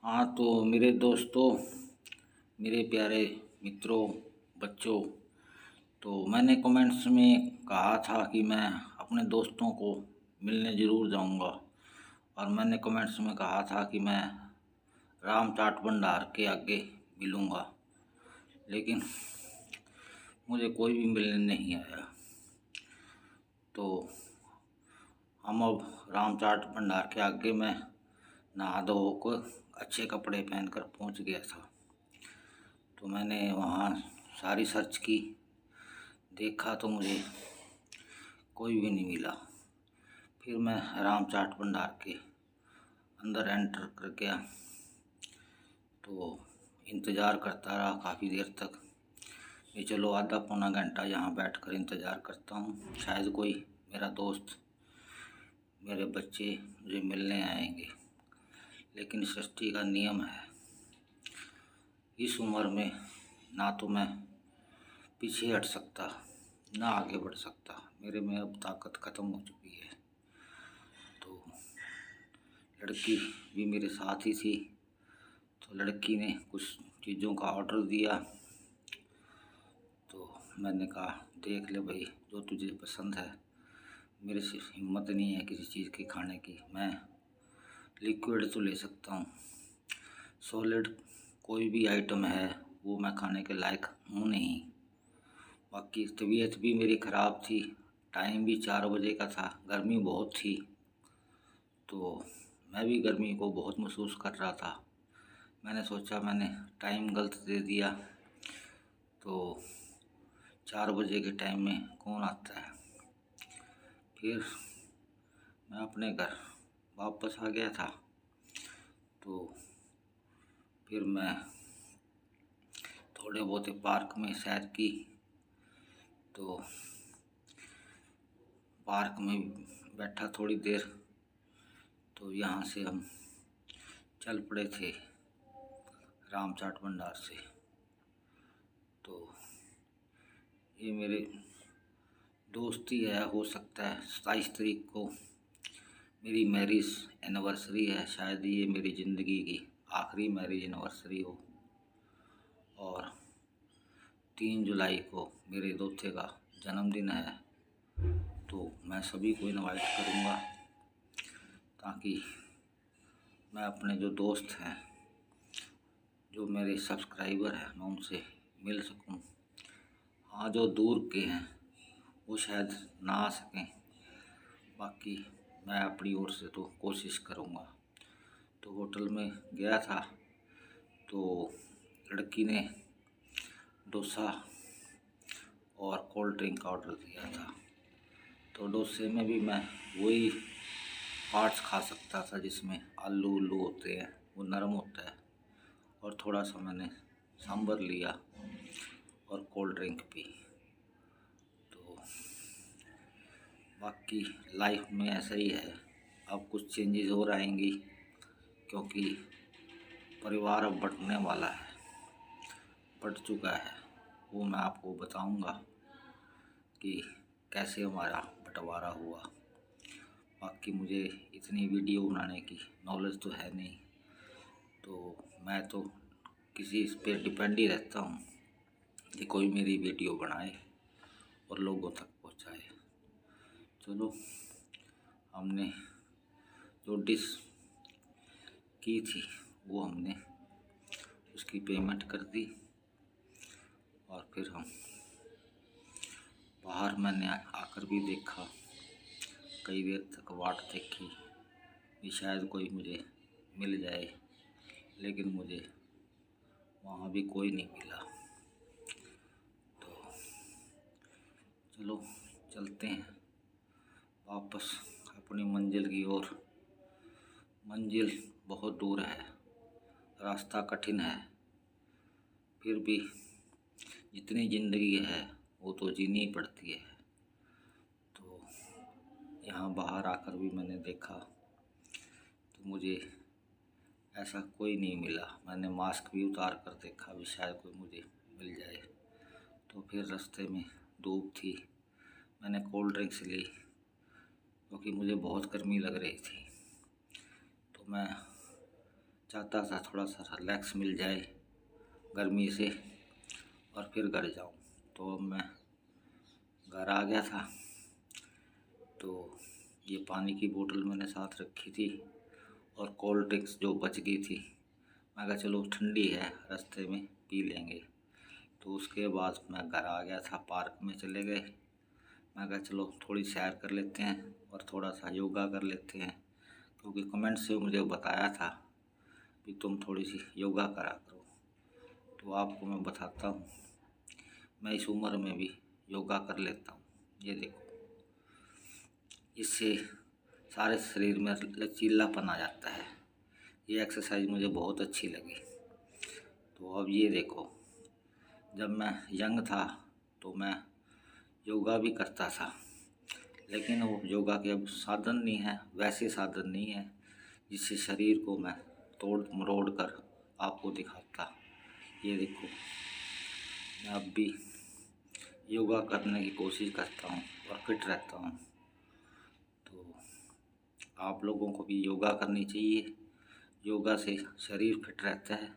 हाँ, तो मेरे दोस्तों, मेरे प्यारे मित्रों, बच्चों, तो मैंने कमेंट्स में कहा था कि मैं अपने दोस्तों को मिलने ज़रूर जाऊंगा। और मैंने कमेंट्स में कहा था कि मैं राम चाट भंडार के आगे मिलूंगा, लेकिन मुझे कोई भी मिलने नहीं आया। तो हम अब राम चाट भंडार के आगे मैं नहा धो कर अच्छे कपड़े पहनकर पहुंच गया था। तो मैंने वहाँ सारी सर्च की, देखा तो मुझे कोई भी नहीं मिला। फिर मैं राम चाट भंडार के अंदर एंटर कर गया, तो इंतज़ार करता रहा काफ़ी देर तक। ये चलो आधा पौना घंटा यहाँ बैठकर इंतज़ार करता हूँ, शायद कोई मेरा दोस्त, मेरे बच्चे मुझे मिलने आएंगे। लेकिन सृष्टि का नियम है, इस उम्र में ना तो मैं पीछे हट सकता, ना आगे बढ़ सकता। मेरे में अब ताकत ख़त्म हो चुकी है। तो लड़की भी मेरे साथ ही थी, तो लड़की ने कुछ चीज़ों का ऑर्डर दिया। तो मैंने कहा, देख ले भाई, जो तुझे पसंद है। मेरे से हिम्मत नहीं है किसी चीज़ की खाने की। मैं लिक्विड तो ले सकता हूँ, सॉलिड कोई भी आइटम है वो मैं खाने के लायक हूँ नहीं। बाकी तबीयत भी मेरी ख़राब थी, टाइम भी 4 बजे का था, गर्मी बहुत थी। तो मैं भी गर्मी को बहुत महसूस कर रहा था। मैंने सोचा मैंने टाइम गलत दे दिया, तो 4 बजे के टाइम में कौन आता है। फिर मैं अपने घर वापस आ गया था। तो फिर मैं थोड़े बहुत पार्क में सैर की। तो पार्क में बैठा थोड़ी देर, तो यहाँ से हम चल पड़े थे राम चाट भंडार से। तो ये मेरे दोस्ती है, हो सकता है 27 तारीख को मेरी मैरिज एनिवर्सरी है। शायद ये मेरी ज़िंदगी की आखिरी मैरिज एनिवर्सरी हो। और 3 जुलाई को मेरे दोते का जन्मदिन है। तो मैं सभी को इनवाइट करूँगा, ताकि मैं अपने जो दोस्त हैं, जो मेरे सब्सक्राइबर हैं, मैं उनसे मिल सकूं। हाँ, जो दूर के हैं वो शायद ना आ सकें, बाकी मैं अपनी ओर से तो कोशिश करूँगा। तो होटल में गया था, तो लड़की ने डोसा और कोल्ड ड्रिंक का ऑर्डर दिया था। तो डोसे में भी मैं वही पार्ट्स खा सकता था जिसमें आलू उल्लू होते हैं, वो नरम होता है। और थोड़ा सा मैंने सांभर लिया और कोल्ड ड्रिंक पी। तो बाकी लाइफ में ऐसा ही है, अब कुछ चेंजेस और आएंगी, क्योंकि परिवार अब बंटने वाला है, बंट चुका है। वो मैं आपको बताऊंगा कि कैसे हमारा बंटवारा हुआ। बाकी मुझे इतनी वीडियो बनाने की नॉलेज तो है नहीं, तो मैं तो किसी इस पे डिपेंड ही रहता हूँ कि कोई मेरी वीडियो बनाए और लोगों तक पहुँचाए। चलो, हमने जो डिश की थी वो हमने उसकी पेमेंट कर दी। और फिर हम बाहर, मैंने आकर भी देखा, कई देर तक वाट देखी कि शायद कोई मुझे मिल जाए, लेकिन मुझे वहाँ भी कोई नहीं मिला। तो चलो चलते हैं वापस अपनी मंजिल की ओर। मंजिल बहुत दूर है, रास्ता कठिन है, फिर भी जितनी ज़िंदगी है वो तो जीनी ही पड़ती है। तो यहाँ बाहर आकर भी मैंने देखा, तो मुझे ऐसा कोई नहीं मिला। मैंने मास्क भी उतार कर देखा भी शायद कोई मुझे मिल जाए। तो फिर रास्ते में धूप थी, मैंने कोल्ड ड्रिंक्स ली, क्योंकि मुझे बहुत गर्मी लग रही थी। तो मैं चाहता था थोड़ा सा रिलैक्स मिल जाए गर्मी से और फिर घर जाऊं। तो अब मैं घर आ गया था। तो ये पानी की बोतल मैंने साथ रखी थी और कोल्ड ड्रिंक्स जो बच गई थी, मैं कहा चलो ठंडी है रास्ते में पी लेंगे। तो उसके बाद मैं घर आ गया था, पार्क में चले गए। मैं कहा चलो थोड़ी सैर कर लेते हैं और थोड़ा सा योगा कर लेते हैं, क्योंकि कमेंट से मुझे बताया था कि तुम थोड़ी सी योगा करा करो। तो आपको मैं बताता हूँ, मैं इस उम्र में भी योगा कर लेता हूँ। ये देखो, इससे सारे शरीर में लचीलापन आ जाता है। ये एक्सरसाइज मुझे बहुत अच्छी लगी। तो अब ये देखो, जब मैं यंग था तो मैं योगा भी करता था, लेकिन वो योगा के अब साधन नहीं है, वैसे साधन नहीं है जिससे शरीर को मैं तोड़ मरोड़ कर आपको दिखाता। ये देखो, मैं अब भी योगा करने की कोशिश करता हूँ और फिट रहता हूँ। तो आप लोगों को भी योगा करनी चाहिए। योगा से शरीर फिट रहता है।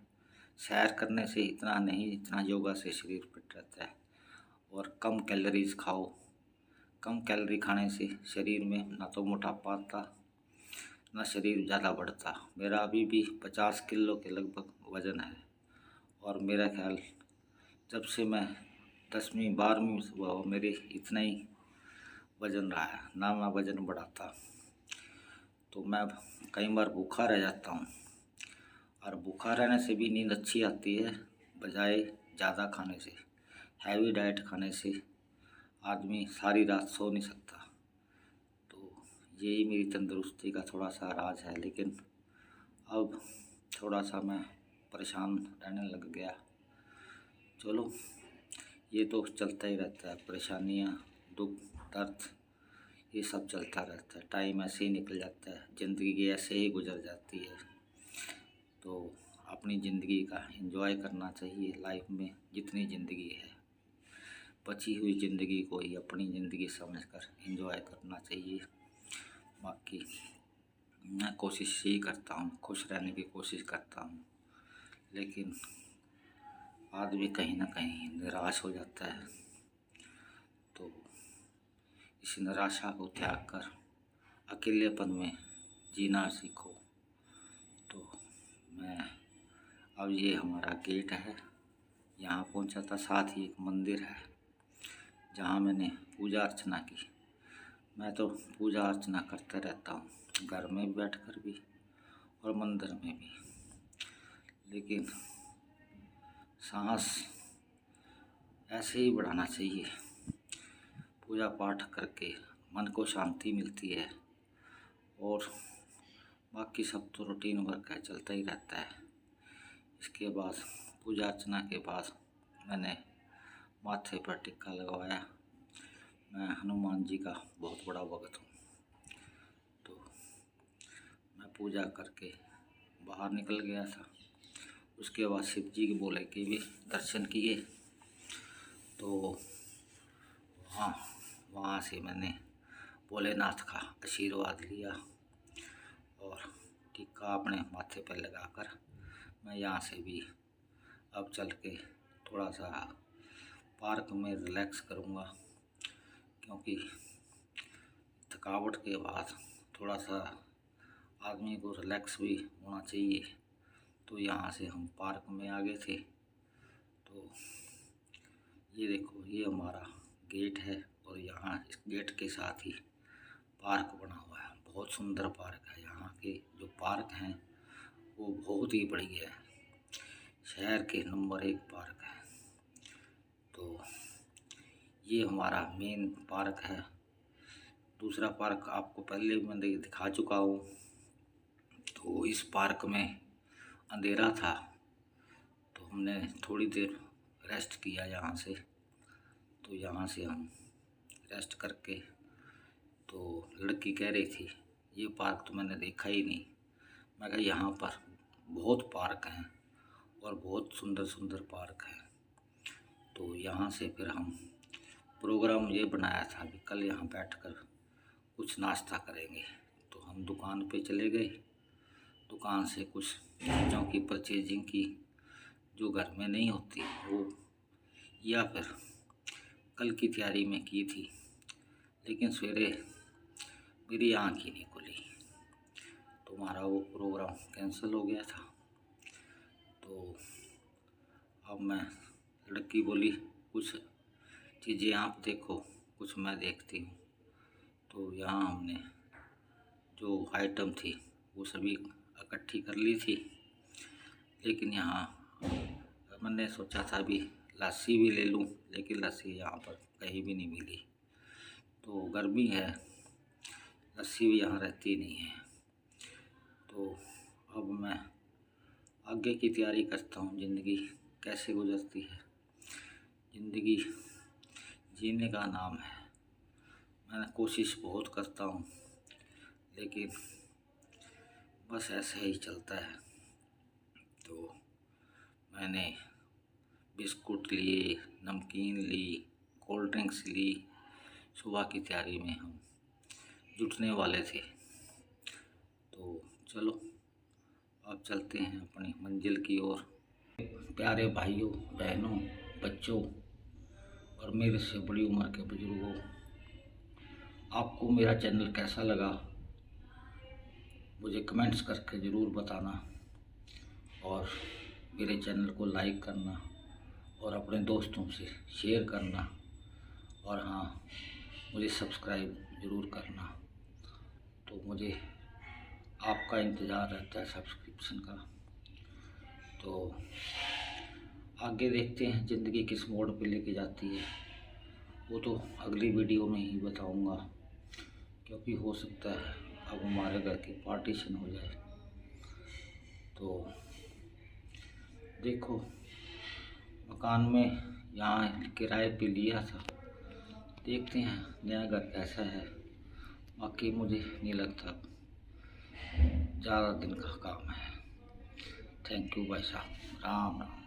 सैर करने से इतना नहीं जितना योगा से शरीर फिट रहता है। और कम कैलोरीज खाओ। कम कैलोरी खाने से शरीर में ना तो मोटापा आता ना शरीर ज़्यादा बढ़ता। मेरा अभी भी 50 किलो के लगभग वज़न है और मेरा ख्याल जब से मैं 10वीं 12वीं हुआ मेरे इतना ही वज़न रहा है, ना मैं वज़न बढ़ाता। तो मैं कई बार भूखा रह जाता हूँ और भूखा रहने से भी नींद अच्छी आती है, बजाय ज़्यादा खाने से। हैवी डाइट खाने से आदमी सारी रात सो नहीं सकता। तो यही मेरी तंदुरुस्ती का थोड़ा सा राज है, लेकिन अब थोड़ा सा मैं परेशान रहने लग गया। चलो, ये तो चलता ही रहता है, परेशानियाँ, दुख, दर्द, ये सब चलता रहता है। टाइम ऐसे ही निकल जाता है, ज़िंदगी ऐसे ही गुजर जाती है। तो अपनी ज़िंदगी का एंजॉय करना चाहिए। लाइफ में जितनी ज़िंदगी है, बची हुई ज़िंदगी को ही अपनी ज़िंदगी समझकर एंजॉय करना चाहिए। बाकी मैं कोशिश यही करता हूँ, खुश रहने की कोशिश करता हूँ, लेकिन आदमी कहीं ना कहीं निराश हो जाता है। तो इस निराशा को त्याग कर अकेलेपन में जीना सीखो। तो मैं अब ये हमारा गेट है, यहाँ पहुँचा था। साथ ही एक मंदिर है जहाँ मैंने पूजा अर्चना की। मैं तो पूजा अर्चना करता रहता हूँ, घर में बैठकर भी और मंदिर में भी, लेकिन सांस ऐसे ही बढ़ाना चाहिए। पूजा पाठ करके मन को शांति मिलती है और बाकी सब तो रूटीन वर्क है, चलता ही रहता है। इसके बाद पूजा अर्चना के बाद मैंने माथे पर टिक्का लगवाया। मैं हनुमान जी का बहुत बड़ा भक्त हूँ। तो मैं पूजा करके बाहर निकल गया था। उसके बाद शिव जी के बोले के भी दर्शन किए। तो वहाँ से मैंने भोलेनाथ का आशीर्वाद लिया और टिक्का अपने माथे पर लगाकर मैं यहाँ से भी अब चल के थोड़ा सा पार्क में रिलैक्स करूँगा, क्योंकि थकावट के बाद थोड़ा सा आदमी को रिलैक्स भी होना चाहिए। तो यहाँ से हम पार्क में आ गए थे। तो ये देखो, ये हमारा गेट है और यहाँ इस गेट के साथ ही पार्क बना हुआ है। बहुत सुंदर पार्क है। यहाँ के जो पार्क हैं वो बहुत ही बढ़िया है, शहर के नंबर 1 पार्क है। तो ये हमारा मेन पार्क है। दूसरा पार्क आपको पहले भी मैं दिखा चुका हूँ। तो इस पार्क में अंधेरा था, तो हमने थोड़ी देर रेस्ट किया यहाँ से। तो यहाँ से हम रेस्ट करके, तो लड़की कह रही थी ये पार्क तो मैंने देखा ही नहीं। मैं कहा यहाँ पर बहुत पार्क हैं और बहुत सुंदर सुंदर पार्क हैं। तो यहाँ से फिर हम प्रोग्राम ये बनाया था कि कल यहाँ बैठकर कुछ नाश्ता करेंगे। तो हम दुकान पे चले गए। दुकान से कुछ चीज़ों की परचेजिंग की जो घर में नहीं होती वो, या फिर कल की तैयारी में की थी, लेकिन सवेरे मेरी आँख ही नहीं खुली। तुम्हारा वो प्रोग्राम कैंसिल हो गया था। तो अब मैं, लड़की बोली कुछ चीज़ें आप देखो, कुछ मैं देखती हूँ। तो यहाँ हमने जो आइटम थी वो सभी इकट्ठी कर ली थी, लेकिन यहाँ मैंने सोचा था अभी लस्सी भी ले लूँ, लेकिन लस्सी यहाँ पर कहीं भी नहीं मिली। तो गर्मी है, लस्सी भी यहाँ रहती नहीं है। तो अब मैं आगे की तैयारी करता हूँ, ज़िंदगी कैसे गुजरती है। ज़िंदगी जीने का नाम है। मैं कोशिश बहुत करता हूँ, लेकिन बस ऐसे ही चलता है। तो मैंने बिस्कुट लिए, नमकीन ली, कोल्ड ड्रिंक्स ली। सुबह की तैयारी में हम जुटने वाले थे। तो चलो अब चलते हैं अपनी मंजिल की ओर। प्यारे भाइयों, बहनों, बच्चों और मेरे से बड़ी उम्र के बुजुर्गों, आपको मेरा चैनल कैसा लगा मुझे कमेंट्स करके ज़रूर बताना, और मेरे चैनल को लाइक करना और अपने दोस्तों से शेयर करना, और हाँ, मुझे सब्सक्राइब ज़रूर करना। तो मुझे आपका इंतज़ार रहता है सब्सक्रिप्शन का। तो आगे देखते हैं ज़िंदगी किस मोड़ पे लेके जाती है, वो तो अगली वीडियो में ही बताऊंगा, क्योंकि हो सकता है अब हमारे घर की पार्टीशन हो जाए। तो देखो, मकान में यहाँ किराए पे लिया था, देखते हैं नया घर कैसा है। बाकी मुझे नहीं लगता ज़्यादा दिन का काम है। थैंक यू भाई साहब, राम राम।